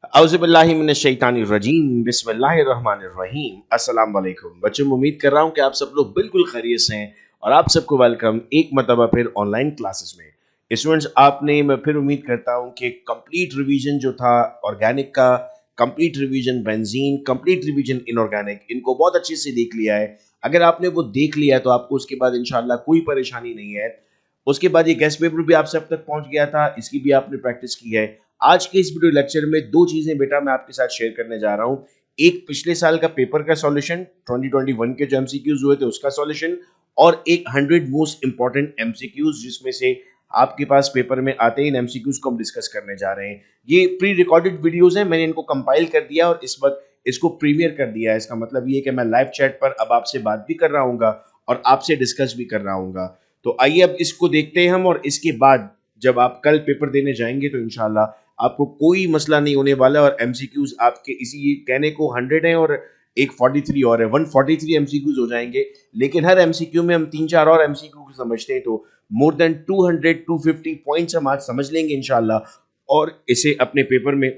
औज़ुबिल्लाहिमिनश्शैतानिर्रजीम बिस्मिल्लाहिर्रहमानिर्रहीम अस्सलाम वालेकुम बच्चों। मैं उम्मीद कर रहा हूँ कि आप सब लोग बिल्कुल खैरियत से हैं और आप सबको वेलकम एक मरतबा फिर ऑनलाइन क्लासेस में। स्टूडेंट्स, आपने मैं फिर उम्मीद करता हूँ कि कंप्लीट रिवीजन जो था ऑर्गेनिक का, complete revision benzene, complete revision inorganic, इनको बहुत अच्छे से देख लिया है। अगर आपने वो देख लिया है तो आपको उसके बाद इंशाल्लाह कोई परेशानी नहीं है। उसके बाद ये गेस्ट पेपर भी आप सब तक पहुंच गया था, इसकी भी आपने प्रैक्टिस की है। आज के इस वीडियो लेक्चर में दो चीजें बेटा मैं आपके साथ शेयर करने जा रहा हूं। एक पिछले साल का पेपर का सॉल्यूशन 2021 के जो एमसीक्यूज हुए थे उसका सॉल्यूशन, और एक 100 मोस्ट इंपॉर्टेंट एमसीक्यूज जिसमें से आपके पास पेपर में आते ही इन एमसीक्यूज को हम डिस्कस करने जा रहे हैं। ये प्री रिकॉर्डेड वीडियोस हैं, मैंने इनको कंपाइल कर दिया और इस वक्त इसको प्रीमियर कर दिया है। इसका मतलब ये कि मैं लाइव चैट पर अब आपसे बात भी कर रहा हूँ और आपसे डिस्कस भी कर रहा हूँ। तो आइए अब इसको देखते हैं हम, और इसके बाद जब आप कल पेपर देने जाएंगे तो इंशाल्लाह आपको कोई मसला नहीं होने वाला। और एमसीक्यूज आपके इसी कहने को 100 है और एक 43 और है, 143 एमसीक्यूज हो जाएंगे। लेकिन हर एमसीक्यू में हम 3-4 और एमसीक्यू को समझते हैं, तो मोर देन 200-250 पॉइंट्स हम आज समझ लेंगे इंशाल्लाह। और इसे अपने पेपर में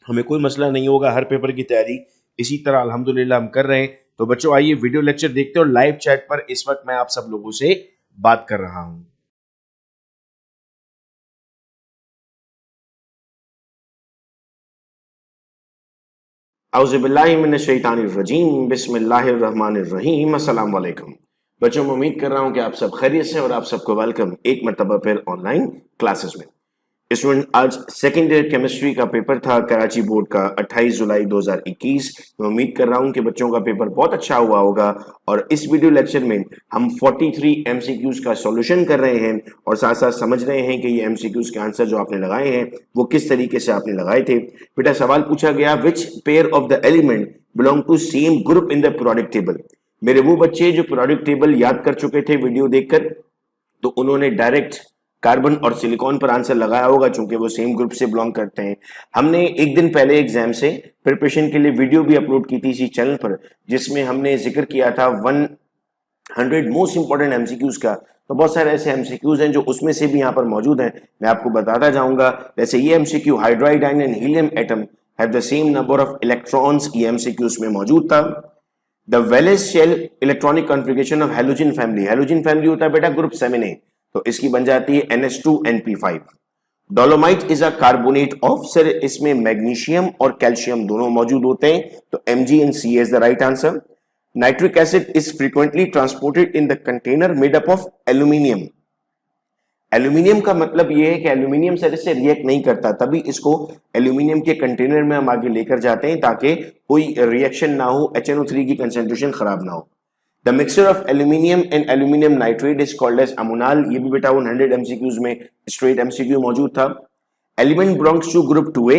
हमें कोई मसला नहीं होगा। हर पेपर की तैयारी इसी तरह अल्हम्दुलिल्लाह हम कर रहे हैं। तो बच्चों आइए वीडियो लेक्चर देखते हैं, और लाइव चैट पर इस वक्त मैं आप सब लोगों से बात कर रहा हूं। औज़ुबिल्लाहिमिनश्शैतानिर्रजीम बिस्मिल्लाहिर्रहमानिर्रहीम अस्सलाम वालेकुम। बच्चों, मैं उम्मीद कर रहा हूं कि आप सब खैरियत से और आप सबको वेलकम एक मरतबा फिर ऑनलाइन क्लासेस में। स्टूडेंट, आज सेकेंड ईयर केमिस्ट्री का पेपर था कराची बोर्ड का 28 जुलाई 2021। मैं उम्मीद कर रहा हूं कि बच्चों का पेपर बहुत अच्छा हुआ होगा, और इस वीडियो लेक्चर में हम 43 एमसीक्यूज का सॉल्यूशन कर रहे हैं और साथ साथ समझ रहे हैं कि ये एमसीक्यूज के आंसर जो आपने लगाए हैं वो किस तरीके से आपने लगाए थे। बेटा, सवाल पूछा गया which pair of the element belong to same group in the periodic table. मेरे वो बच्चे जो पीरियोडिक टेबल याद कर चुके थे वीडियो देखकर, तो उन्होंने डायरेक्ट कार्बन और सिलिकॉन पर आंसर लगाया होगा, चूंकि वो सेम ग्रुप से बिलोंग करते हैं। हमने एक दिन पहले एग्जाम से प्रिपरेशन के लिए वीडियो भी अपलोड की थी इसी चैनल पर, जिसमें हमने जिक्र किया था 100 मोस्ट इंपॉर्टेंट एमसीक्यूज का। तो बहुत सारे ऐसे एमसीक्यूज हैं जो उसमें से भी यहाँ पर मौजूद हैं, मैं आपको बताता जाऊंगा। जैसे ये MCQ, hydride ion and helium atom have the same number of electrons, ये एमसीक्यूज में मौजूद था। The valence shell electronic configuration of halogen family, halogen family होता है बेटा ग्रुप 7a, तो इसकी बन जाती है NH2NP5। Dolomite is a carbonate of, sir इसमें मैग्नीशियम और कैल्शियम दोनों मौजूद होते हैं, तो MgNC is the right answer. Nitric acid is frequently transported in the container made up of aluminium. Aluminium का मतलब यह है कि एल्यूमिनियम सर इससे रिएक्ट नहीं करता, तभी इसको एल्यूमिनियम के कंटेनर में हम आगे लेकर जाते हैं ताकि कोई रिएक्शन ना हो, HNO3 की कंसेंट्रेशन खराब ना हो। The mixture of aluminium and aluminium nitrate is called as ammonal. ये भी बेटा 100 एमसीक्यूज में स्ट्रेट एमसीक्यू मौजूद था। Element belongs to group 2a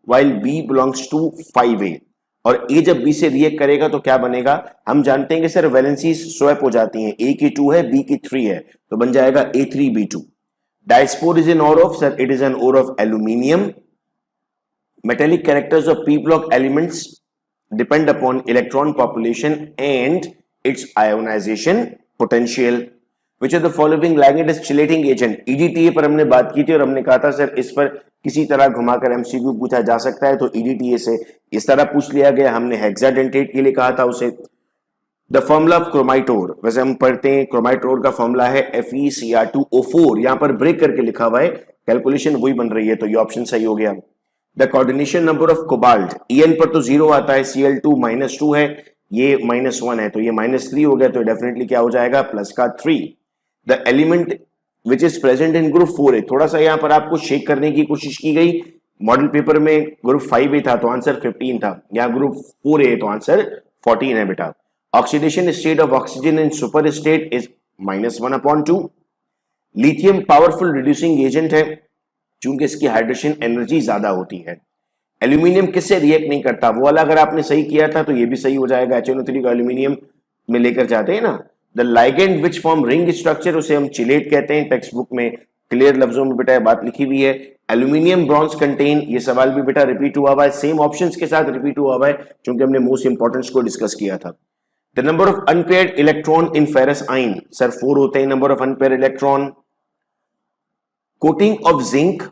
while B belongs to 5a, और A जब B से रिएक्ट करेगा तो क्या बनेगा, हम जानते हैं कि सर वैलेंसी स्वैप हो जाती हैं, A की 2 है B की 3 है, तो बन जाएगा A3B2। Diaspore is an ore of, sir it is an ore of aluminium. Metallic characters of P block elements depend upon electron population and its ionization potential. Which of the following ligand is chelating agent? EDTA पर हमने बात की थी और हमने कहा था sir इस पर किसी तरह घुमाकर एमसीक्यू पूछा जा सकता है, तो EDTA से इस तरह पूछ लिया गया। हमने हेक्साडेंटेट के लिए कहा था उसे। द फॉर्मूला ऑफ क्रोमाइटोर, वैसे हम पढ़ते हैं क्रोमाइटोर का फॉर्मूला है FeCr2O4, यहां पर ब्रेक करके लिखा हुआ है, कैलकुलेशन वही बन रही है, तो ये ऑप्शन सही हो गया। The coordination number of cobalt, En पर तो 0 आता है, Cl2 -2 है, ये -1 है, तो ये -3 हो गया, तो डेफिनेटली क्या हो जाएगा, प्लस का 3। The element which is present in group 4a, थोड़ा सा यहां पर आपको शेक करने की कोशिश की गई। मॉडल पेपर में ग्रुप 5a था तो आंसर 15 था, यहां ग्रुप 4a तो आंसर 14 है बेटा। Oxidation state of oxygen in super state is -1/2। Lithium powerful reducing agent है चूंकि इसकी हाइड्रेशन एनर्जी ज्यादा होती है। एल्यूमिनियम किससे रिएक्ट नहीं करता, वो वाला अगर आपने सही किया था तो ये भी सही हो जाएगा, HNO3 को एल्यूमिनियम में लेकर जाते हैं ना। The ligand which form ring structure, उसे हम चिलेट कहते हैं, टेक्स्ट बुक में क्लियर लफ्जों में बेटा बात लिखी हुई है। एल्यूमिनियम ब्रॉन्ज कंटेन, ये सवाल भी बेटा रिपीट हुआ हुआ है, सेम ऑप्शंस के साथ रिपीट हुआ हुआ है क्योंकि हमने मोस्ट इंपॉर्टेंट को डिस्कस किया था। The number of unpaired electron in ferrous ion, sir 4 होते हैं number of unpaired electron. Coating of zinc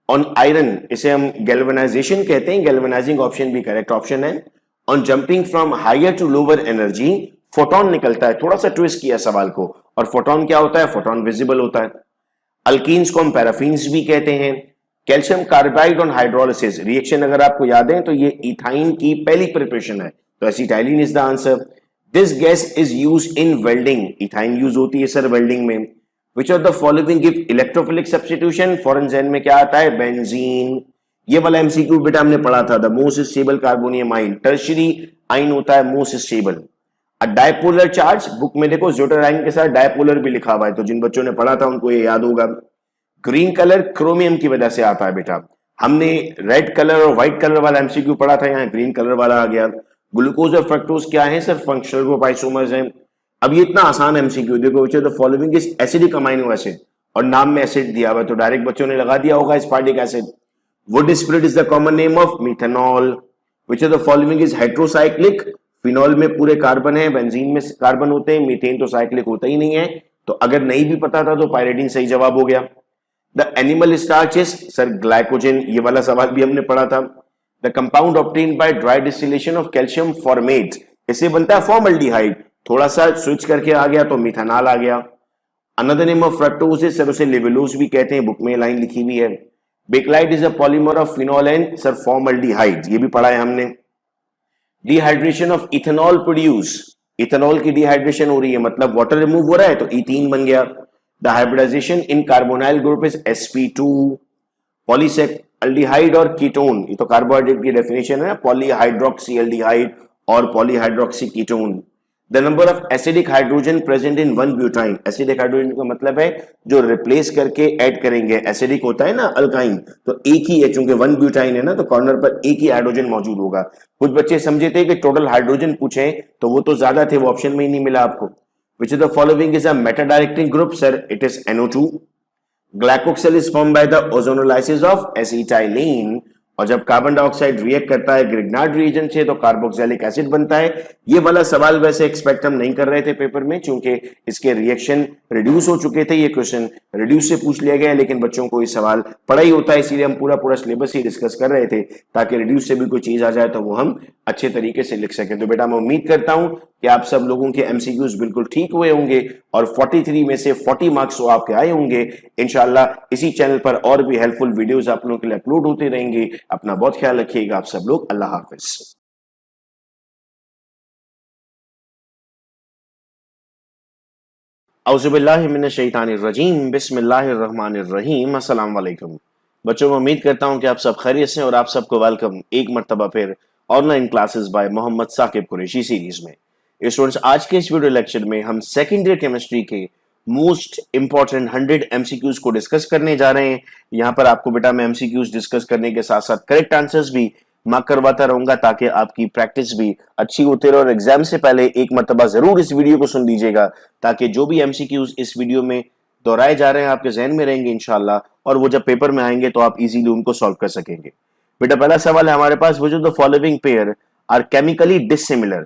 on iron, इसे हम गैल्वेनाइजेशन कहते हैं, गैल्वेनाइजिंग ऑप्शन भी करेक्ट ऑप्शन है। On jumping from higher to lower energy, photon निकलता है, थोड़ा सा ट्विस्ट किया सवाल को, और फोटोन क्या होता है, फोटोन विजिबल होता है। अल्कीन्स को हम पैराफिन्स भी कहते हैं। Calcium carbide on hydrolysis, reaction अगर आपको याद है तो ये इथाइन की पहली प्रिपरेशन है, तो acetylene is the answer. This gas is use in welding, ethyne use होती है सर वेल्डिंग में। विच of the following give electrophilic substitution, foreign Jain में क्या आता है, बेंजीन। ये वाला एमसीक्यू बेटा हमने पढ़ा था, द मोस्ट स्टेबल कार्बोनियम आइन, टर्शियरी आइन होता है most stable. Dipolar charge, book में देखो ज्योटर आइन के साथ डायपोलर भी लिखा हुआ है, तो जिन बच्चों ने पढ़ा था उनको ये याद होगा। ग्रीन कलर क्रोमियम की वजह से आता है बेटा, हमने रेड कलर और व्हाइट कलर वाला एमसीक्यू पढ़ा था, यहाँ ग्रीन कलर वाला आ गया। ग्लूकोज और फ्रक्टोज क्या है सर, फंक्शनल ग्रुप आइसोमर्स हैं। अब ये इतना आसान एमसीक्यू, देखो विच of the following is acidic amino acid, और नाम में एसिड दिया हुआ है तो डायरेक्ट बच्चों ने लगा दिया होगा aspartic acid. Would spirit is the common name of methanol. Which of the following is heterocyclic, phenol में पूरे कार्बन है, बेंजीन में कार्बन होते हैं, मीथेन तो साइक्लिक होता ही नहीं है, तो अगर नहीं भी पता था तो पायरेडीन सही जवाब हो गया। The animal starch is sir glycogen, ये वाला सवाल भी हमने पढ़ा था। The compound obtained by dry distillation of calcium formate, इससे बनता है फॉर्मल्डिहाइड, थोड़ा सा स्विच करके आ गया तो मिथानॉल आ गया। Another name of fructose is sir उसे लेवेलोज भी कहते हैं, बुक में लाइन लिखी हुई है। Bakelite is a polymer of phenol and sir formaldehyde, ये भी पढ़ा है हमने। Dehydration of ethanol produce, ethanol की डिहाइड्रेशन हो रही है मतलब वाटर रिमूव हो रहा है तो इथीन बन गया। The hybridization in carbonyl group is sp2। पॉलीसेकेल्डिहाइड और कीटोन, ये तो कार्बोहाइड्रेट की डेफिनेशन है, पॉलीहाइड्रोक्सी एल्डिहाइड और polyhydroxy ketone. The number of acidic hydrogen present in one butyne, acidic hydrogen का मतलब है जो रिप्लेस करके ऐड करेंगे, एसिडिक होता है ना अल्काइन, तो एक ही है, चूंकि वन ब्यूटाइन है ना तो कॉर्नर पर एक ही हाइड्रोजन मौजूद होगा। कुछ बच्चे समझे थे कि टोटल हाइड्रोजन पूछे तो वो तो ज्यादा थे, वो ऑप्शन में ही नहीं मिला आपको। Which of the following is a meta-directing group? Sir, it is NO2. Glycoxyl is formed by the ozonolysis of acetylene. और जब कार्बन डाइऑक्साइड रिएक्ट करता है ग्रिग्नार्ड रीजन से तो कार्बोक्सिलिक एसिड बनता है। ये वाला सवाल वैसे एक्सपेक्ट हम नहीं कर रहे थे पेपर में, क्योंकि इसके रिएक्शन रिड्यूस हो चुके थे, ये क्वेश्चन रिड्यूस से पूछ लिया गया, लेकिन बच्चों को ये सवाल पढ़ा ही होता है, इसीलिए हम पूरा सिलेबस ही डिस्कस कर रहे थे ताकि रिड्यूस से भी कोई चीज आ जाए तो वो हम अच्छे तरीके से लिख सकें। तो बेटा मैं उम्मीद करता हूं कि आप सब लोगों के एमसीक्यूज बिल्कुल ठीक हुए होंगे और 43 में से 40 मार्क्स तो आपके आए होंगे। इंशाल्लाह इसी चैनल पर और भी हेल्पफुल वीडियोस आप लोगों के लिए अपलोड होते रहेंगे। अपना बहुत ख्याल रखिएगा आप सब लोग, अल्लाह हाफिज। औज़ुबिल्लाहि मिनश्शैतानिर्रजीम, बिस्मिल्लाहिर्रहमानिर्रहीम, अस्सलाम वालेकुम। बच्चों मैं उम्मीद करता हूं कि आप सब खैरियत से और आप सबको वेलकम एक मर्तबा फिर online classes by Mohammad Saqib Qureshi series में। स्टूडेंट्स आज के इस वीडियो लेक्चर में हम सेकेंड ईयर केमिस्ट्री के मोस्ट इंपॉर्टेंट 100 एमसीक्यूज को डिस्कस करने जा रहे हैं। यहाँ पर आपको बेटा मैं एमसीक्यूज डिस्कस करने के साथ साथ करेक्ट आंसर्स भी मार्क करवाता रहूंगा ताकि आपकी प्रैक्टिस भी अच्छी होती रहे। और एग्जाम से पहले एक मर्तबा जरूर इस वीडियो को सुन लीजिएगा ताकि जो भी एमसीक्यूज इस वीडियो में दोहराए जा रहे हैं आपके जहन में रहेंगे इंशाल्लाह, और वो जब पेपर में आएंगे तो आप इजीली उनको सॉल्व कर सकेंगे। बेटा पहला सवाल है हमारे पास, which of the following pair are chemically dissimilar,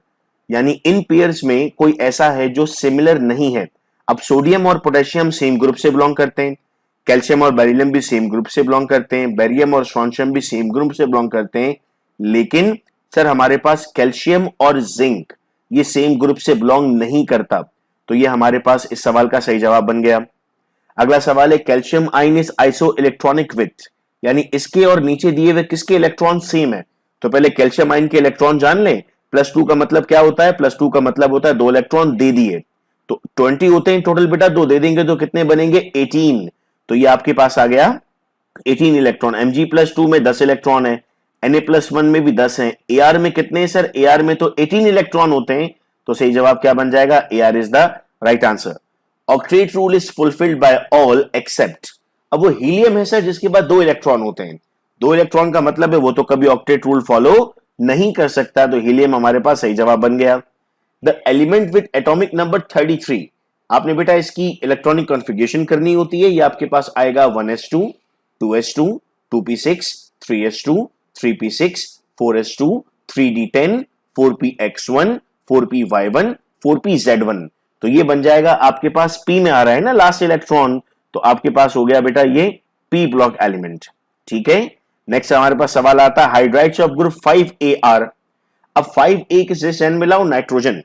यानी इन पेयर्स में कोई ऐसा है जो सिमिलर नहीं है। अब सोडियम और पोटेशियम सेम ग्रुप से बिलोंग करते हैं, कैल्शियम और बेरिलियम भी सेम ग्रुप से बिलोंग करते हैं, बेरियम और स्ट्रोंशियम भी सेम ग्रुप से बिलोंग करते हैं, लेकिन सर हमारे पास कैल्शियम और जिंक ये सेम ग्रुप से बिलोंग नहीं करता, तो ये हमारे पास इस सवाल का सही जवाब बन गया। अगला सवाल है, calcium ion is iso electronic with, यानी इसके और नीचे दिए हुए किसके इलेक्ट्रॉन सेम है। तो पहले कैल्शियम आयन के इलेक्ट्रॉन जान लें, +2 का मतलब क्या होता है, +2 का मतलब होता है 2 इलेक्ट्रॉन दे दिए, तो 20 होते हैं टोटल बेटा, 2 दे देंगे तो कितने बनेंगे 18, तो ये आपके पास आ गया 18 इलेक्ट्रॉन। Mg+2 में 10 इलेक्ट्रॉन है, Na+1 में भी 10 है, Ar में कितने हैं सर, Ar में तो 18 इलेक्ट्रॉन होते हैं, तो सही जवाब क्या बन जाएगा, Ar is the right answer. Octet rule is fulfilled by all except, अब वो हीलियम है सर जिसके बाद 2 इलेक्ट्रॉन होते हैं, 2 इलेक्ट्रॉन का मतलब है वो तो कभी ऑक्टेट रूल फॉलो नहीं कर सकता, तो हीलियम हमारे पास सही जवाब बन गया। The element with atomic number 33, आपने बेटा इसकी इलेक्ट्रॉनिक कॉन्फ़िगरेशन करनी होती है, ये आपके पास आएगा 1s2 2s2 2p6 3s2 3p6 4s2 3d10 4px1 4py1 4pz1, तो ये बन जाएगा आपके पास p में आ रहा है ना लास्ट इलेक्ट्रॉन, तो आपके पास हो गया बेटा ये p ब्लॉक एलिमेंट। ठीक है। नेक्स्ट हमारे पास सवाल आता है हाइड्राइड्स ऑफ ग्रुप 5AR। अब 5A किससे से मिलाओ, नाइट्रोजन,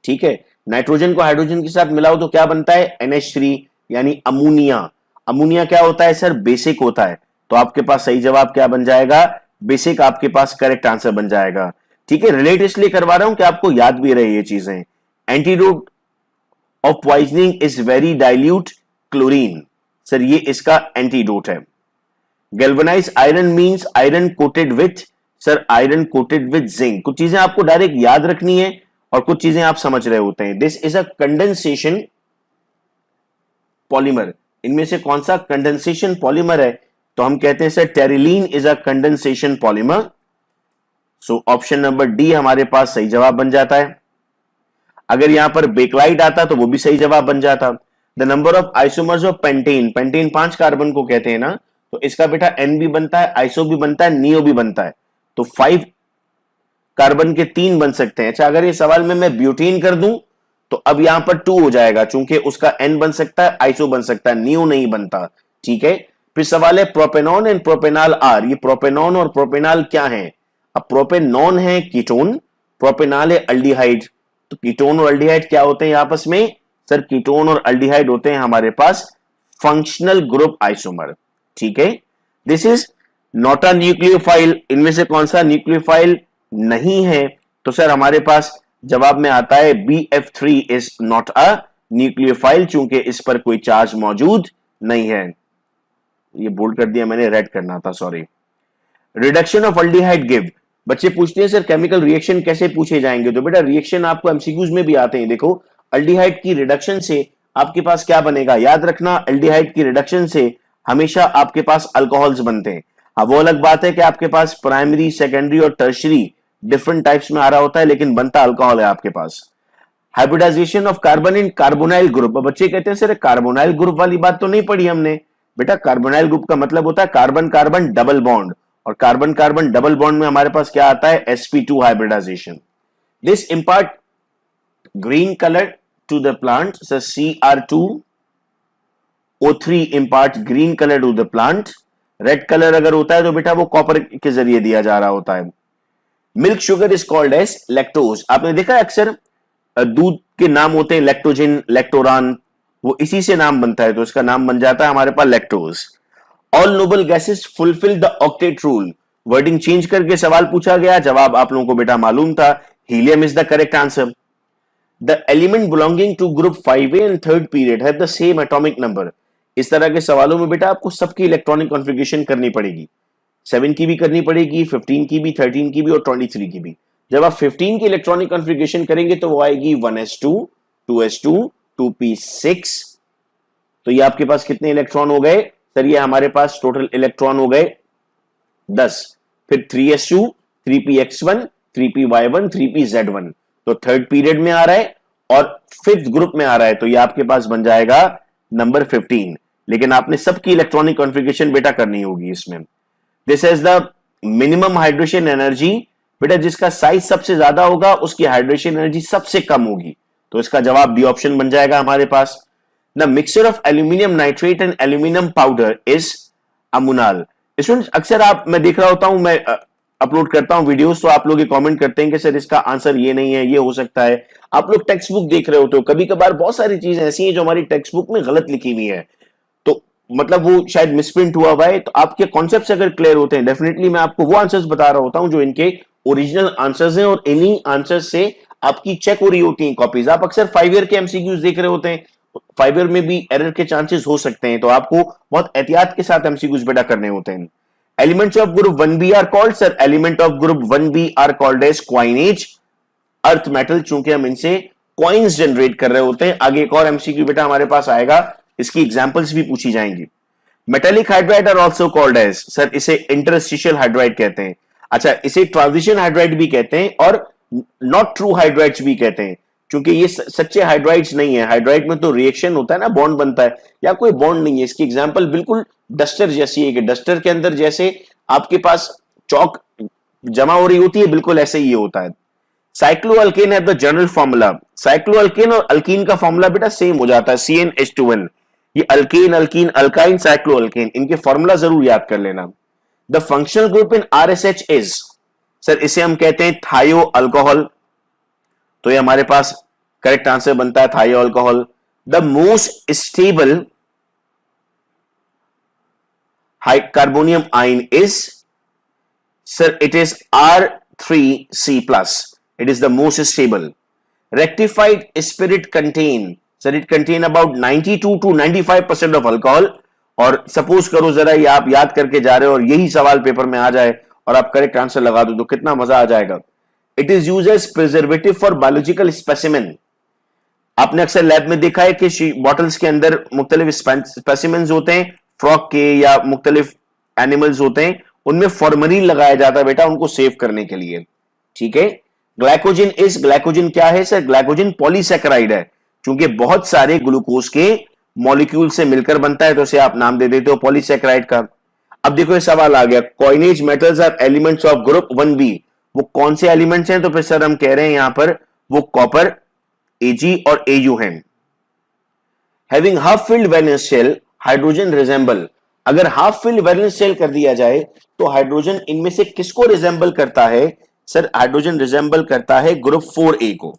ठीक है। नाइट्रोजन को हाइड्रोजन के साथ मिलाओ तो क्या बनता है, NH3 यानी अमोनिया। अमोनिया क्या होता है सर, बेसिक होता है। तो आपके पास सही जवाब क्या बन जाएगा, बेसिक आपके पास करेक्ट आंसर बन जाएगा। ठीक है, रिलेट इसलिए करवा रहा हूं कि आपको याद भी रहे ये चीजें। Antidote of poisoning is very dilute chlorine, sir ये इसका एंटीडोट है। Galvanise iron means iron coated with, sir iron coated with zinc. कुछ चीजें आपको डायरेक्ट याद रखनी है और कुछ चीजें आप समझ रहे होते हैं। This is a condensation polymer, इनमें से कौन सा कंडेंसेशन पॉलीमर है, तो हम कहते हैं sir terylene is a condensation polymer. So option number D हमारे पास सही जवाब बन जाता है। अगर यहां पर बेकलाइट आता तो वो भी सही जवाब बन जाता। The number of isomers of pentane, pentane 5 carbon को कहते हैं ना, तो इसका बेटा एन भी बनता है, आइसो भी बनता है, नियो भी बनता है, तो 5 कार्बन के 3 बन सकते हैं। अच्छा, अगर ये सवाल में मैं ब्यूटेन कर दूं तो अब यहां पर 2 हो जाएगा, चूंकि उसका एन बन सकता है, आइसो बन सकता है, नियो नहीं बनता। ठीक है, फिर सवाल है प्रोपेनॉन एंड प्रोपेनाल आर। ये प्रोपेनॉन और प्रोपेनाल क्या है, अब प्रोपेनॉन है कीटोन, प्रोपेनाल है अल्डिहाइड। तो कीटोन और अल्डिहाइड क्या होते हैं आपस में, सर कीटोन और अल्डिहाइड होते हैं हमारे पास फंक्शनल ग्रुप आइसोमर। ठीक है, this is not a nucleophile, इनमें से कौन सा न्यूक्लियोफाइल नहीं है, तो सर हमारे पास जवाब में आता है BF3 is not a nucleophile, चूंकि इस पर कोई चार्ज मौजूद नहीं है। ये बोल्ड कर दिया मैंने, रेड करना था, sorry. Reduction of aldehyde give, बच्चे पूछते हैं सर केमिकल रिएक्शन कैसे पूछे जाएंगे, तो बेटा रिएक्शन आपको एमसीक्यूज में भी आते हैं। देखो अल्डिहाइड की रिडक्शन से आपके पास क्या बनेगा, याद रखना अल्डिहाइड की रिडक्शन से हमेशा आपके पास अल्कोहल्स बनते हैं। अब वो अलग बात है कि आपके पास प्राइमरी, सेकेंडरी और टर्शरी डिफरेंट टाइप्स में आ रहा होता है, लेकिन बनता अल्कोहल है आपके पास। Hybridisation of carbon in carbonyl group, बच्चे कहते हैं सर कार्बोनाइल ग्रुप वाली बात तो नहीं पढ़ी हमने। बेटा कार्बोनाइल ग्रुप का मतलब होता है कार्बन कार्बन डबल बॉन्ड, और कार्बन कार्बन डबल बॉन्ड में हमारे पास क्या आता है, sp2 hybridization. This impart green colour to the plant, sir Cr2O3 impart green colour to the plant. Red colour अगर होता है तो बेटा वो कॉपर के जरिए दिया जा रहा होता है। Milk sugar is called as lactose, आपने देखा है अक्सर दूध के नाम होते हैं लैक्टोजिन, लैक्टोरान, वो इसी से नाम बनता है, तो इसका नाम बन जाता है हमारे पास lactose. All noble gases fulfil the octet rule, wording change करके सवाल पूछा गया, जवाब आप लोगों को बेटा मालूम था, helium is the correct answer. The element belonging to group 5A and third period have the same atomic number. इस तरह के सवालों में बेटा आपको सबकी इलेक्ट्रॉनिक कॉन्फ़िगरेशन करनी पड़ेगी, 7 की भी करनी पड़ेगी, 15 की भी, 13 की भी और 23 की भी। जब आप 15 की इलेक्ट्रॉनिक कॉन्फ़िगरेशन करेंगे तो वो आएगी 1s2 2s2 2p6। तो ये आपके पास कितने इलेक्ट्रॉन हो गए सर, ये हमारे पास टोटल इलेक्ट्रॉन हो गए 10। फिर 3s2 3px1 3py1 3pz1, तो थर्ड पीरियड में आ रहा है और फिफ्थ ग्रुप में आ रहा है, तो ये आपके पास बन जाएगा नंबर 15। लेकिन आपने सबकी इलेक्ट्रॉनिक कॉन्फ़िगरेशन बेटा करनी होगी इसमें। This is the minimum hydration energy, बेटा जिसका साइज सबसे ज्यादा होगा उसकी हाइड्रेशन एनर्जी सबसे कम होगी, तो इसका जवाब डी ऑप्शन बन जाएगा हमारे पास। The mixture of aluminium nitrate and aluminium powder is ammonal. Students अक्सर आप, मैं देख रहा होता हूं, मैं अपलोड करता हूं वीडियोस, तो आप लोग ये कमेंट करते हैं कि सर इसका आंसर ये नहीं है, ये हो सकता है। आप लोग टेक्स्ट बुक देख रहे होते हो, कभी कभार बहुत सारी चीजें ऐसी हैं जो हमारी टेक्स्ट बुक में गलत लिखी हुई है, तो मतलब वो शायद मिसप्रिंट हुआ हुआ है, तो आपके कॉन्सेप्ट्स अगर क्लियर होते हैं, डेफिनेटली मैं आपको वो आंसर्स बता रहा होता हूं जो इनके ओरिजिनल आंसर्स हैं, और इन्हीं आंसर्स से आपकी चेक हो रही होती हैं कॉपीज। आप अक्सर 5 ईयर के एमसीक्यूज देख रहे होते हैं, 5 ईयर में भी एरर के चांसेस हो सकते हैं, तो आपको बहुत एहतियात के साथ एमसीक्यूज बेटा करने होते हैं। Elements of group 1b are called, sir element of group 1b are called as coinage earth metal, चूंकि हम इनसे कॉइन्स जनरेट कर रहे होते हैं। आगे एक और एमसीक्यू बेटा हमारे पास आएगा, इसकी एग्जांपल्स भी पूछी जाएंगी। Metallic hydride are also called as, sir इसे इंटरस्टिशियल हाइड्राइड कहते हैं। अच्छा, इसे ट्रांजिशन हाइड्राइड भी कहते हैं और नॉट ट्रू हाइड्राइड्स भी कहते हैं, क्योंकि ये सच्चे हाइड्राइड्स नहीं है। हाइड्राइड में तो रिएक्शन होता है ना, बॉन्ड बनता है, या कोई बॉन्ड नहीं है। इसकी एग्जांपल बिल्कुल डस्टर जैसी है कि डस्टर के अंदर जैसे आपके पास चौक जमा हो रही होती है, बिल्कुल ऐसे ही होता है। साइक्लोअल्केन है द जनरल फॉर्मूला, साइक्लोअल्केन और अल्कीन का फॉर्मूला बेटा सेम हो जाता है, CnH2n। ये अल्केन, अल्कीन, अल्काइन, साइक्लोअल्केन, इनके फॉर्मूला जरूर याद कर लेना। The functional group in RSH is, sir इसे हम कहते हैं थायो अल्कोहल, तो ये हमारे पास करेक्ट आंसर बनता है thio alcohol. The most stable carbonium ion is, sir it is R3C plus, it is the most stable. Rectified spirit contain, sir it contain about 92 to 95% of alcohol। और suppose करो जरा ये आप याद करके जा रहे हो और यही सवाल पेपर में आ जाए और आप करेक्ट आंसर लगा दो तो कितना मजा आ जाएगा। It is used as preservative for biological specimen. आपने अक्सर लैब में देखा है कि बॉटल्स के अंदर मुख्तलिफ स्पेसिमेंस होते हैं, फ्रॉग के या मुख्तलिफ एनिमल्स होते हैं, उनमें फॉर्मलिन लगाया जाता है बेटा उनको सेव करने के लिए, ठीक है। ग्लाइकोजन इज, ग्लाइकोजन क्या है सर? ग्लाइकोजन पॉलीसैकेराइड है, क्योंकि बहुत सारे ग्लूकोज के मॉलिक्यूल से मिलकर बनता है तो उसे आप नाम दे देते हो पॉलीसैकेराइड का। अब देखो ये सवाल आ गया, coinage metals are elements of group 1b, वो कौन से एलिमेंट्स हैं? तो फिर सर हम कह रहे हैं यहां पर वो कॉपर, Ag और Au हैं। Having half filled valence shell, hydrogen resemble, अगर हाफ फिल्ड वैलेंस शेल कर दिया जाए तो हाइड्रोजन इनमें से किसको रिजेंबल करता है? सर हाइड्रोजन रिजेंबल करता है ग्रुप 4a को,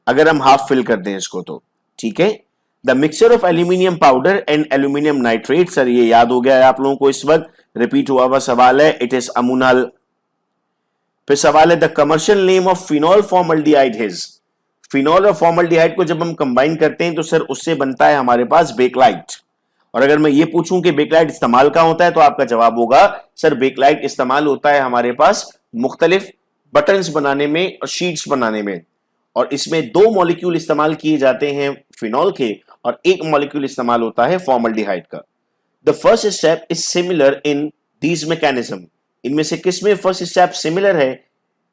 अगर हम हाफ फिल कर दें इसको तो, ठीक है। The mixture of aluminium powder and aluminium nitrate, sir ये याद हो गया है आप लोगों को, इस वक्त रिपीट हुआ हुआ सवाल है, इट इज अमोनल। फिर सवाल है the commercial name of phenol formaldehyde is, phenol और फॉर्मल्डिहाइड को जब हम कंबाइन करते हैं तो सर उससे बनता है हमारे पास बेकलाइट। और अगर मैं ये पूछूं कि बेकलाइट इस्तेमाल कहां होता है तो आपका जवाब होगा सर बेकलाइट इस्तेमाल होता है हमारे पास मुख्तलिफ बटन्स बनाने में और शीट्स बनाने में, और इसमें 2 मॉलिक्यूल इस्तेमाल किए जाते हैं फिनॉल के और 1 मॉलिक्यूल इस्तेमाल होता है फॉर्मल्डिहाइड का। The first step is similar in these mechanism, इनमें से किसमें फर्स्ट स्टेप सिमिलर है?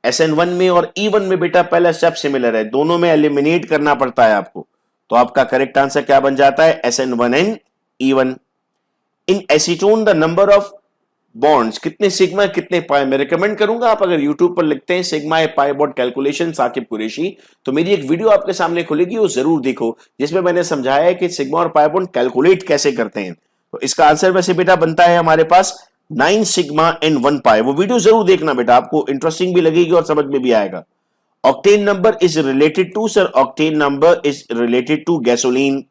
SN1 में और E1 में बेटा पहला स्टेप सिमिलर है, दोनों में एलिमिनेट करना पड़ता है आपको, तो आपका करेक्ट आंसर क्या बन जाता है? SN1 and E1। In acetone the number of bonds, कितने सिग्मा कितने पाई? मैं रिकमेंड करूंगा आप अगर यूट्यूब पर लिखते हैं sigma A pi bond calculation Saqib Qureshi, तो मेरी एक वीडियो आपके सामने खुलेगी, वो जरूर देखो, जिसमें मैंने समझाया है कि सिग्मा और पाई बॉन्ड कैलकुलेट कैसे करते हैं। तो इसका आंसर वैसे बेटा बनता है हमारे पास 9 सिग्मा एंड 1 पाई। वो वीडियो जरूर देखना बेटा, आपको इंटरेस्टिंग भी लगेगी और समझ में भी आएगा। Octane number is related to, sir octane number is related to gasoline.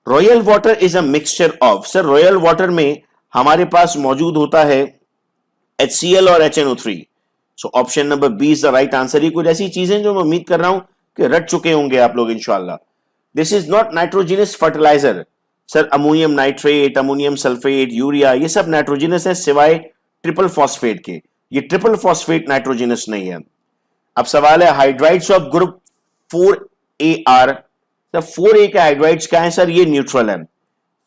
Royal water is a mixture of, sir royal water में हमारे पास मौजूद होता है HCl और HNO3, so option number B is the right answer. ये कुछ ऐसी चीजें जो मैं उम्मीद कर रहा हूं कि रट चुके होंगे आप लोग इंशाल्लाह। This is not nitrogenous fertiliser, sir ammonium nitrate, ammonium sulphate, urea, ये सब नाइट्रोजिनस है सिवाय ट्रिपल फॉस्फेट के, ये ट्रिपल फॉस्फेट नाइट्रोजिनस नहीं है। अब सवाल है hydrides of group 4AR, sir 4A के हाइड्राइड्स क्या है? सर ये न्यूट्रल है।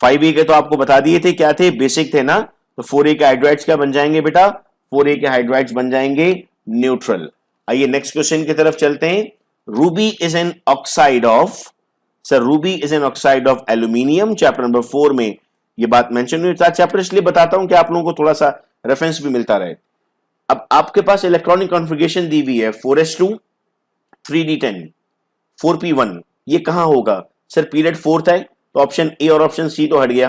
5A के तो आपको बता दिए थे क्या थे, बेसिक थे ना, तो 4A के हाइड्राइड्स क्या बन जाएंगे बेटा? 4A के हाइड्राइड्स बन जाएंगे न्यूट्रल। आइए नेक्स्ट क्वेश्चन की तरफ चलते हैं। Ruby is an oxide of, sir Ruby is an oxide of aluminium, chapter number 4 में ये बात मेंशन हुई था। चैप्टर इसलिए बताता हूं कि आप लोगों को थोड़ा सा रेफरेंस भी मिलता रहे। अब आपके पास इलेक्ट्रॉनिक कॉन्फ़िगरेशन दी हुई है 4s2 3d10 4p1, ये कहां होगा? सर पीरियड 4th है तो ऑप्शन ए और ऑप्शन सी तो हट गया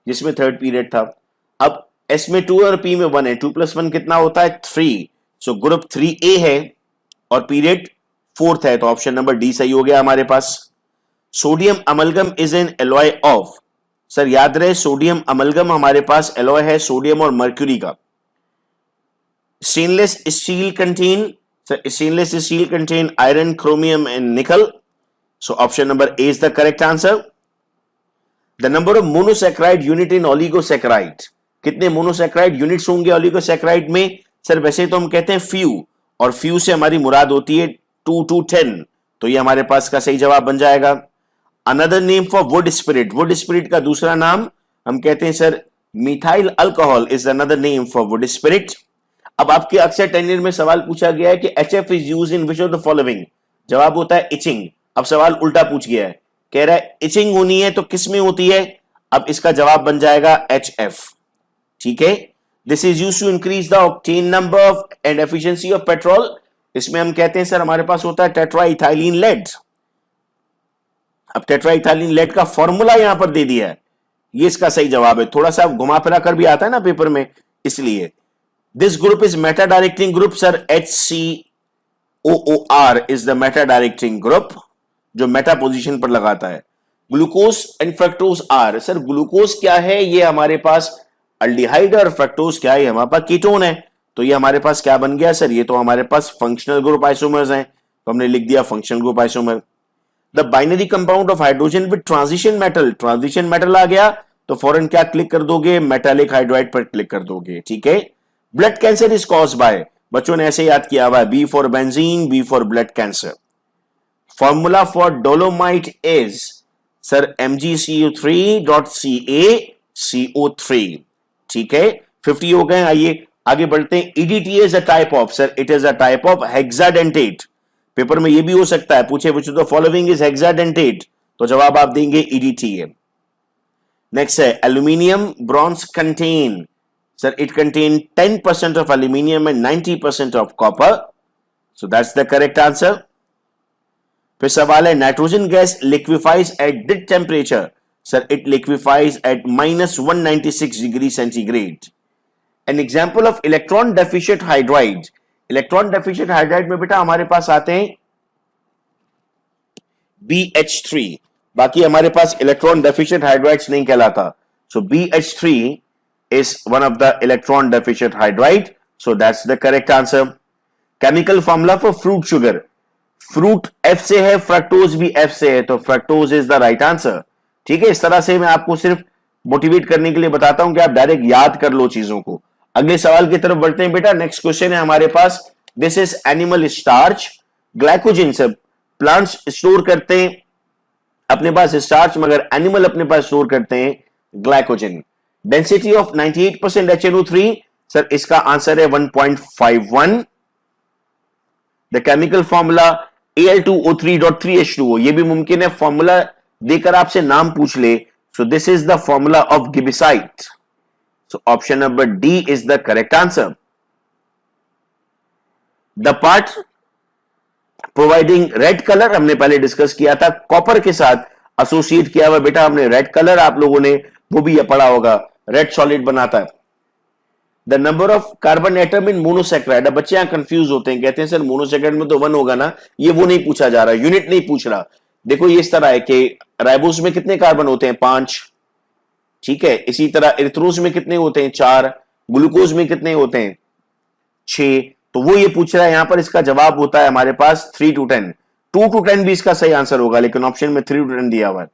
जिसमें 3rd पीरियड था। अब S में 2 और P में 1 है, 2 + 1 कितना होता है? 3, सो ग्रुप 3A है और पीरियड 4th है, तो ऑप्शन नंबर डी सही हो गया हमारे पास। Sodium amalgam is an alloy of, sir याद रहे सोडियम अमलगम हमारे पास एलॉय है सोडियम और मर्क्यूरी का। Stainless steel contain, sir stainless steel contain iron, chromium and nickel, so option number A is the correct answer. The number of monosaccharide unit in oligosaccharide, कितने monosaccharide units होंगे oligosaccharide में? Sir वैसे तो हम कहते हैं few, और few से हमारी मुराद होती है 2 to 10, तो ये हमारे पास का सही जवाब बन जाएगा। Another name for would spirit, would spirit का दूसरा नाम हम कहते हैं sir methyl alcohol is another name for would spirit. अब आपके अक्सर टेंडर में सवाल पूछा गया है कि HF is used in which of the following, जवाब होता है इचिंग। अब सवाल उल्टा पूछ गया है, कह रहा है इचिंग होनी है तो किस में होती है? अब इसका जवाब बन जाएगा HF, ठीक है। This is used to increase the octane number of and efficiency of petrol, इसमें हम कहते हैं सर हमारे पास होता है टेट्राइथाइलिन लेड। अब टेट्राइथाइलिन लेड का फॉर्मूला यहां पर दे दिया है, ये इसका सही जवाब है। थोड़ा सा घुमा फिरा कर भी आता है ना पेपर में, इसलिए। This group is meta directing group sir, HCOOR is the meta directing group, जो मेटा पोजीशन पर लगाता है। Glucose and fructose are, sir glucose क्या है, ये हमारे पास अल्डिहाइड, और फ्रक्टोज क्या है, हमारे पास कीटोन है। तो ये हमारे पास क्या बन गया सर, ये तो हमारे पास फंक्शनल ग्रुप आइसोमर्स हैं, तो हमने लिख दिया functional group isomer. The binary compound of hydrogen with transition metal, transition metal आ गया तो फौरन क्या क्लिक कर दोगे, मेटालिक हाइड्राइड पर क्लिक कर दोगे, ठीक है। Blood cancer is cause by, बच्चों ने ऐसे याद किया हुआ है, B for benzene, B for blood cancer. Formula for dolomite is sir MgCu3.CaCO3, ठीक है। 50 हो गए, आइए आगे बढ़ते हैं। EDTA is a type of, sir it is a type of hexadentate. Paper में ये भी हो सकता है, पूछे which of the following is hexadentate, तो जवाब आप देंगे EDTA। नेक्स्ट है aluminium bronze contain, sir it contain 10% of aluminium and 90% of copper, so that's the correct answer. फिर सवाल है नाइट्रोजन गैस लिक्विफाइज एट दिट temperature, sir it liquefies at -196 degree centigrade. An example of electron deficient hydride, electron deficient hydride में बेटा हमारे पास आते हैं BH3, बाकी हमारे पास इलेक्ट्रॉन डेफिशिएंट हाइड्राइड्स नहीं कहलाता। सो BH3 is one of the electron deficient hydride, so that's the correct answer. Chemical formula for fruit sugar, fruit F से है, फ्रक्टोज भी F से है, तो fructose is the right answer, ठीक है। इस तरह से मैं आपको सिर्फ मोटिवेट करने के लिए बताता हूं कि आप डायरेक्ट याद कर लो चीजों को। अगले सवाल की तरफ बढ़ते हैं बेटा। नेक्स्ट क्वेश्चन है हमारे पास, this is animal starch, glycogen से प्लांट्स स्टोर करते हैं अपने पास स्टार्च, मगर एनिमल अपने पास स्टोर करते हैं glycogen. Density of 98% HNO3, sir इसका आंसर है 1.51। द केमिकल फॉर्मूला Al2O3.3H2O, ये भी मुमकिन है फॉर्मूला देकर आपसे नाम पूछ ले। So this is the formula of gibbsite, so option number D is the correct answer. The part providing red colour हमने पहले डिस्कस किया था, कॉपर के साथ एसोसिएट किया हुआ बेटा हमने रेड कलर, आप लोगों ने वो भी पढ़ा होगा, रेड सॉलिड बनाता है। The number of carbon atom in monosaccharide, बच्चे यहां कंफ्यूज होते हैं, कहते हैं सर मोनोसैकेराइड में तो 1 होगा ना, ये वो नहीं पूछा जा रहा, यूनिट नहीं पूछ रहा। देखो ये इस तरह है कि राइबोस में कितने कार्बन होते हैं, 5, ठीक है। इसी तरह एरिथ्रोज में कितने होते हैं, 4, ग्लूकोज में कितने होते हैं, 6, तो वो ये पूछ रहा है। यहां पर इसका जवाब होता है हमारे पास 3 to 10, 2 to 10 भी इसका सही आंसर होगा, लेकिन ऑप्शन में 3 to 10 दिया हुआ है।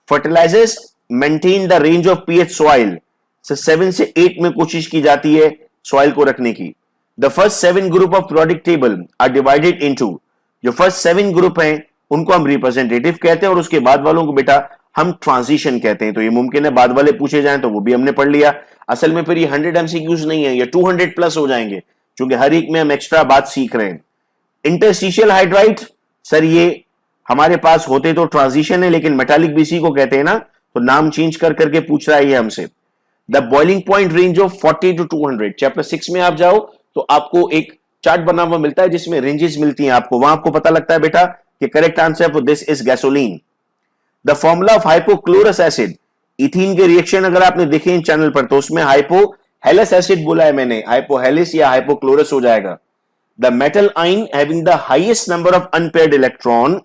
Fertilisers maintain the range of pH soil, 7 से 8 में कोशिश की जाती है सॉइल को रखने की। The first 7 group of product table are divided into, जो फर्स्ट 7 ग्रुप हैं उनको हम रिप्रेजेंटेटिव कहते हैं और उसके बाद वालों को बेटा हम ट्रांजिशन कहते हैं। तो ये मुमकिन है बाद वाले पूछे जाएं, तो वो भी हमने पढ़ लिया। असल में फिर ये 100 MCQs नहीं है, ये 200 प्लस हो जाएंगे, क्योंकि हर एक में हम एक्स्ट्रा बात सीख रहे हैं। इंटरस्टिशियल हाइड्राइड, सर ये हमारे पास होते तो ट्रांजिशन है, लेकिन मेटालिक बीसी को कहते हैं ना, तो नाम चेंज कर करके पूछ रहा है ये हमसे। The boiling point range of 40 to 200, chapter 6 में आप जाओ तो आपको एक चार्ट बना हुआ मिलता है जिसमें रेंजेस मिलती हैं आपको, वहां आपको पता लगता है बेटा कि correct answer for this is gasoline. The formula of hypochlorous acid, ethene के रिएक्शन अगर आपने देखे इन चैनल पर तो उसमें हाइपोहेलस एसिड बोला है मैंने, हाइपोहेलिस या हाइपोक्लोरस हो जाएगा। द मेटल आइन having the highest number of unpaired electron,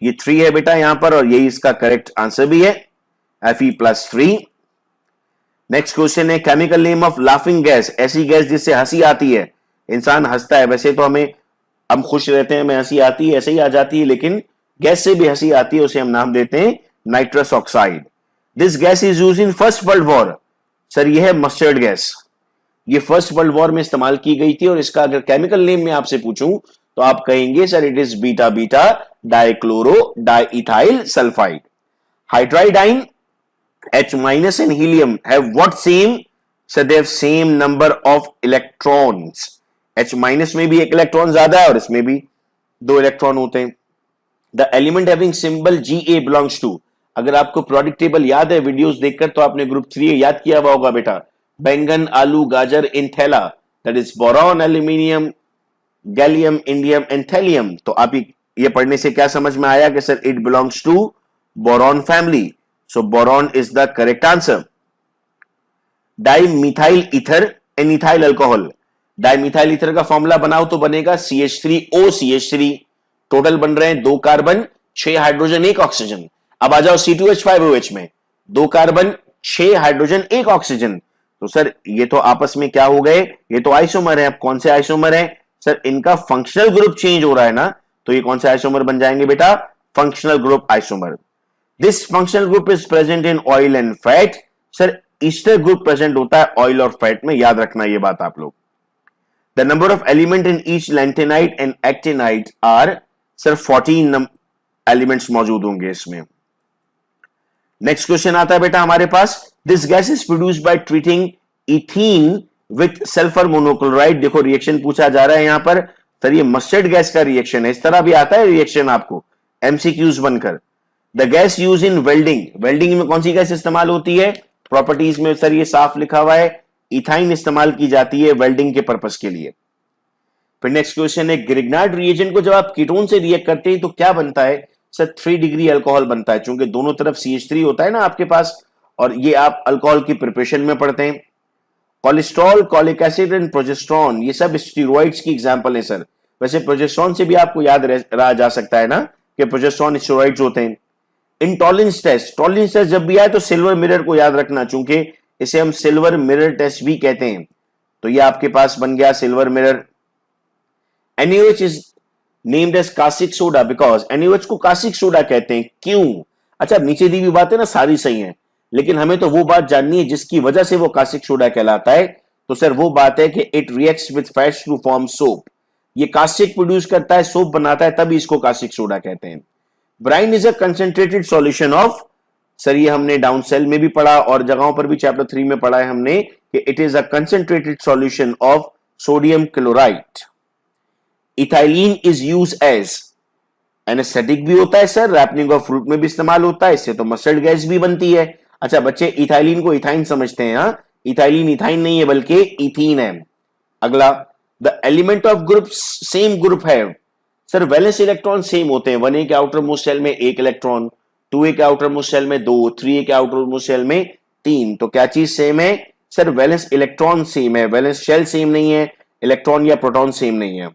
ये 3 है बेटा यहां पर, और यही इसका करेक्ट आंसर भी है, Fe+3। नेक्स्ट क्वेश्चन है chemical name of laughing gas, ऐसी गैस जिससे हंसी आती है, इंसान हंसता है, वैसे तो हम खुश रहते हैं, हमें हंसी आती है, ऐसे ही आ जाती है, लेकिन गैस से भी हंसी आती है, उसे हम नाम देते हैं nitrous oxide. This gas is used in first world war, sir यह है मस्टर्ड गैस, ये फर्स्ट वर्ल्ड वॉर में इस्तेमाल की गई थी, और इसका अगर केमिकल नेम में आपसे पूछूं तो आप कहेंगे sir it is beta beta dichloro diethyl sulphide. Hydride आइन H- and helium have what same? So they have same number of electrons. H- में भी एक इलेक्ट्रॉन ज्यादा है और इसमें भी 2 इलेक्ट्रॉन होते हैं। The element having symbol Ga belongs to, अगर आपको प्रोडक्ट टेबल याद है वीडियोस देखकर तो आपने ग्रुप 3 याद किया हुआ होगा बेटा, बैंगन आलू गाजर इन थैला, that is boron aluminium gallium indium and thallium. तो आप ये पढ़ने से क्या समझ में आया कि sir it belongs to boron family, So boron is the correct answer. Dimethyl ether and ethyl alcohol, dimethyl ether का फॉर्मूला बनाओ तो बनेगा CH3OCH3, टोटल बन रहे हैं 2 कार्बन 6 हाइड्रोजन 1 ऑक्सीजन। अब आ जाओ C2H5OH में, 2 कार्बन 6 हाइड्रोजन 1 ऑक्सीजन, तो सर ये तो आपस में क्या हो गए, ये तो आइसोमर है। अब कौन से आइसोमर है सर, इनका फंक्शनल ग्रुप चेंज हो रहा है ना, तो ये कौन से आइसोमर बन जाएंगे बेटा, functional group isomer. This functional group is present in oil and fat, sir Easter group present होता है ऑयल और फैट में, याद रखना ये बात आप लोग। The number of element in each lanthanide and actinide are, sir 14 elements मौजूद होंगे इसमें। नेक्स्ट क्वेश्चन आता है बेटा हमारे पास, this gas is produced by treating ethene with sulphur monochloride. देखो रिएक्शन पूछा जा रहा है यहां पर, सर ये मस्टर्ड गैस का रिएक्शन है, इस तरह भी आता है रिएक्शन आपको एमसीक्यूज बनकर। The gas use in welding, welding में कौन सी गैस इस्तेमाल होती है, प्रॉपर्टीज में सर ये साफ लिखा हुआ है, इथाइन इस्तेमाल की जाती है वेल्डिंग के पर्पस के लिए। फिर नेक्स्ट क्वेश्चन है, ग्रिग्नार्ड रिएजेंट को जब आप कीटोन से रिएक्ट करते हैं तो क्या बनता है सर, 3 डिग्री अल्कोहल बनता है, चूंकि दोनों तरफ CH3 होता है ना आपके पास, और ये आप अल्कोहल की प्रिपरेशन में पढ़ते हैं। Cholesterol, colic acid and progesterone, ये सब स्टेरॉइड्स की एग्जांपल है सर। वैसे प्रोजेस्टेरॉन से भी आपको याद रहा जा सकता है ना कि प्रोजेस्टेरॉन स्टेरॉइड्स होते हैं। इंटॉलरेंस टेस्ट, टॉलरेंस टेस्ट जब भी आए तो सिल्वर मिरर को याद रखना, चूंकि इसे हम सिल्वर मिरर टेस्ट भी कहते हैं, तो ये आपके पास बन गया silver mirror. NaOH is named as caustic soda because, NaOH को कास्टिक सोडा कहते हैं, क्यों? अच्छा नीचे दी हुई बातें ना सारी सही हैं, लेकिन हमें तो वो बात जाननी है जिसकी वजह से वो कास्टिक सोडा कहलाता है। तो सर वो बात है कि it reacts with fats to form soap, ये कास्टिक प्रोड्यूस करता है, सोप बनाता है, तभी इसको कास्टिक सोडा कहते हैं। Brine is a concentrated solution of, sir ये हमने डाउन सेल में भी पढ़ा और जगहों पर भी चैप्टर 3 में पढ़ा है हमने कि it is a concentrated solution of sodium chloride. Ethylene is use as anaesthetic भी होता है सर, रैपनिंग ऑफ फ्रूट में भी इस्तेमाल होता है, इससे तो मस्टर्ड गैस भी बनती है। अच्छा बच्चे इथाइलिन को इथाइन समझते हैं, हाँ इथाइलिन इथाइन नहीं है बल्कि इथीन है। अगला, the element of group same group है, सर वैलेंस इलेक्ट्रॉन सेम होते हैं, 1a के आउटर मोस्ट शेल में 1 इलेक्ट्रॉन, 2a के आउटर मोस्ट शेल में 2, 3a के आउटर मोस्ट शेल में 3, तो क्या चीज सेम है सर, वैलेंस इलेक्ट्रॉन सेम है, वैलेंस शेल सेम नहीं है, इलेक्ट्रॉन या प्रोटॉन सेम नहीं है।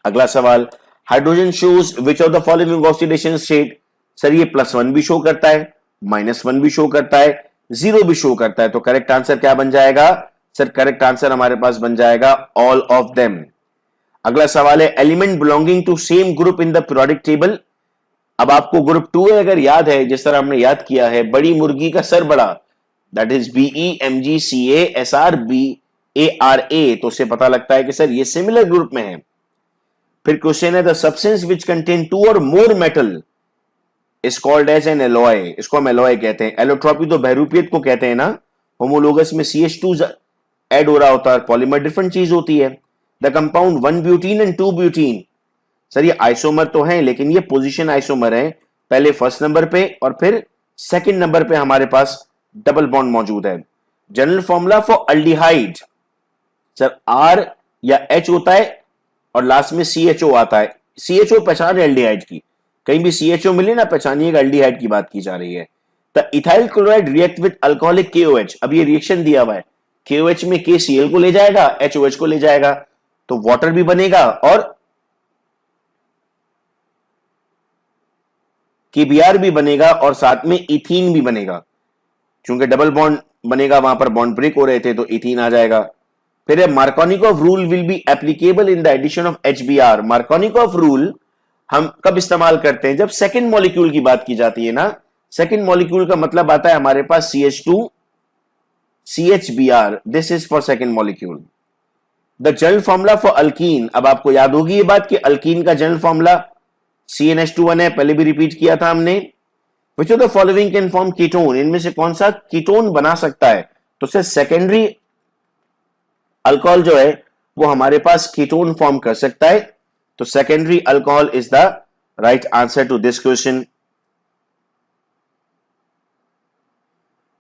अगला सवाल, hydrogen shows which of the following oxidation state, sir ये +1 भी शो करता है, -1 भी शो करता है, 0 भी शो करता है, तो करेक्ट आंसर क्या बन जाएगा सर, करेक्ट आंसर हमारे पास बन जाएगा ऑल ऑफ देम। अगला सवाल है, element belonging to same group in the periodic table. अब आपको ग्रुप 2 अगर याद है, जिस तरह हमने याद किया है, बड़ी मुर्गी का सर बड़ा, दैट इज BEMGCASRBARA, तो उससे पता लगता है कि सर ये सिमिलर ग्रुप में है। फिर क्वेश्चन है, द सब्सटेंस विच कंटेन 2 और more metal is called as an alloy, इसको हम एलॉय कहते हैं। एलोट्रॉपी तो बहरूपियत को कहते हैं ना, होमोलोगस में CH2 ऐड हो रहा होता है, पॉलीमर डिफरेंट चीज होती है। The compound 1 butene and 2 butene, sir ये आइसोमर तो है लेकिन ये पोजीशन आइसोमर है, पहले फर्स्ट नंबर पे और फिर सेकंड नंबर पे हमारे पास डबल बॉन्ड मौजूद है। General formula for aldehyde, sir R या H होता है और लास्ट में CHO आता है। CHO पहचान है एल्डिहाइड की, कहीं भी CHO मिले ना पहचानिएगा एल्डिहाइड की बात की जा रही है। The ethyl chloride react with alcoholic KOH, अब ये रिएक्शन दिया हुआ है, KOH में KCl को ले जाएगा, HOH को ले जाएगा, तो वाटर भी बनेगा और KBr भी बनेगा और साथ में इथीन भी बनेगा, क्योंकि डबल बॉन्ड बनेगा, वहां पर बॉन्ड ब्रेक हो रहे थे तो इथीन आ जाएगा। फिर Markovnikov rule will be applicable in the addition of HBr। Markovnikov rule हम कब इस्तेमाल करते हैं, जब सेकंड मॉलिक्यूल की बात की जाती है ना, सेकंड मॉलिक्यूल का मतलब आता है हमारे पास CH2 CHBr, this is for second molecule. The general formula for alkyne, अब आपको याद होगी ये बात कि अल्कीन का जनरल फॉर्मूला CnH2 है, पहले भी रिपीट किया था हमने। विच of the following can form ketone, इनमें से कौन सा कीटोन बना सकता है, तो सर सेकेंडरी अल्कोहल जो है वो हमारे पास कीटोन फॉर्म कर सकता है, तो secondary alcohol is the right answer to this question.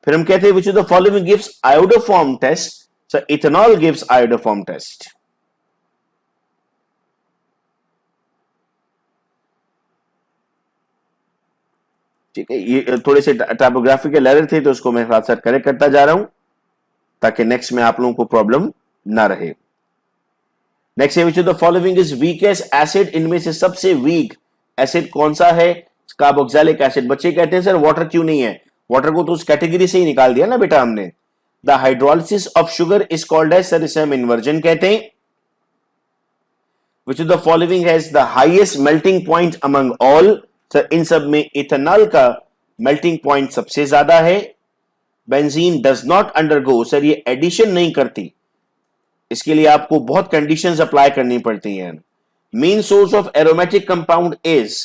फिर हम कहते हैं which of the following gives iodoform test, sir ethanol gives iodoform test. ठीक है, ये थोड़े से टाइपोग्राफिकल एरर थे तो उसको मैं साथ साथ करेक्ट करता जा रहा हूं ताकि नेक्स्ट में आप लोगों को प्रॉब्लम ना रहे। नेक्स्ट है विच of the following is weakest acid, इनमें से सबसे वीक एसिड कौन सा है? Carboxylic acid. बच्चे कहते हैं सर वाटर क्यों नहीं है? वाटर को तो उस कैटेगरी से ही निकाल दिया ना बेटा हमने। The hydrolysis of sugar is called as, sir इसे हम इन्वर्जन कहते हैं। Which of the following has the highest melting point among all, sir इन सब में इथेनॉल का मेल्टिंग पॉइंट सबसे ज्यादा है। Benzene does not undergo, sir ये एडिशन नहीं करती, इसके लिए आपको बहुत कंडीशंस अप्लाई करनी पड़ती हैं। Main source of aromatic compound is,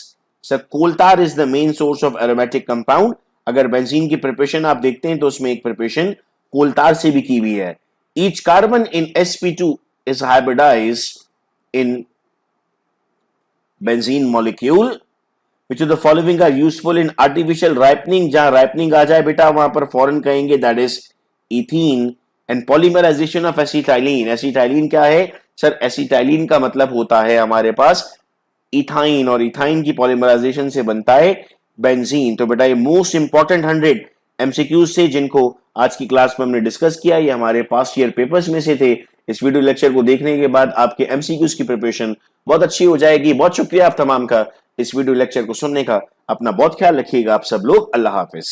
sir coal tar is the main source of aromatic compound. अगर बेंजीन की प्रिपरेशन आप देखते हैं तो उसमें एक प्रिपरेशन कोलतार से भी की हुई है। Each carbon in sp2 is hybridized in benzene molecule. Which of the following are useful in artificial ripening, जहां राइपनिंग आ जाए बेटा वहां पर फॉरन कहेंगे that is ethene. And polymerization of acetylene, acetylene क्या है सर? एसिटाइलिन का मतलब होता है हमारे पास इथाइन, और इथाइन की पॉलीमराइजेशन से बनता है बेंजीन। तो बेटा ये मोस्ट इंपॉर्टेंट 100 एमसीक्यूज से जिनको आज की क्लास में हमने डिस्कस किया, ये हमारे पास्ट ईयर पेपर्स में से थे। इस वीडियो लेक्चर को देखने के बाद आपके एमसीक्यूज की प्रिपरेशन बहुत अच्छी हो जाएगी। बहुत शुक्रिया आप तमाम का इस वीडियो लेक्चर को सुनने का। अपना बहुत ख्याल रखिएगा आप सब लोग। अल्लाह हाफिज।